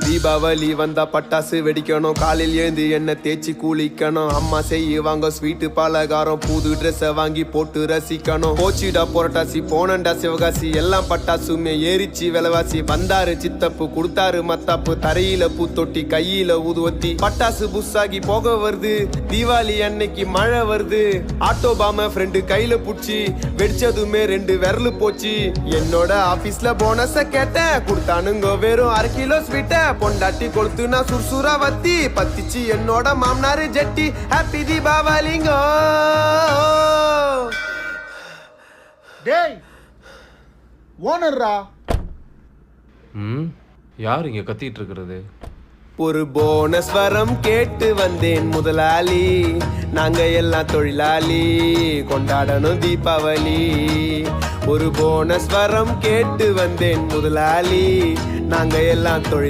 தீபாவளி வந்தா பட்டாசு வெடிக்கணும், காலையில் எழுந்து என்ன தேய்ச்சி குளிக்கணும், அம்மா செய்வாங்க ஸ்வீட்டு பலகாரம், புது ட்ரெஸ்ஸை வாங்கி போட்டு ரசிக்கணும். போச்சிடா புரட்டாசி போனண்டா சிவகாசி, எல்லாம் பட்டாசுமே ஏறிச்சு விலைவாசி. வந்தாரு சித்தப்பு கொடுத்தாரு மத்தாப்பு, தரையில பூத்தொட்டி கையில ஊதுவத்தி, பட்டாசு புஸ்ஸாகி போக வருது, தீபாவளி அன்னைக்கு மழை வருது. ஆட்டோ பாம ஃப்ரெண்டு கையில புடிச்சு வெடிச்சதுமே 2 விரலு போச்சு. என்னோட ஆபீஸ்ல போனஸ கேட்டேன், கொடுத்தானுங்க வெறும் 1/2 கிலோ ஸ்வீட்ட. பொண்டாட்டி கொளுத்துனா சுர்சுரா வத்தி, பத்திச்சு என்னோட மாமனாரு ஜெட்டி. ஹாப்பி தீபாவளிங்கோ. டேய் ஓனர்ரா. யார் இங்க கத்திட்டு இருக்கிறது? ஒரு போனஸ் வரம் கேட்டு வந்தேன் முதலாளி, நாங்க எல்லாம் தொழிலாளி கொண்டாடணும் தீபாவளி. ஒரு போனஸ் வரம் கேட்டு வந்தேன் முதலாளி, நாங்க எல்லாம் தொழில்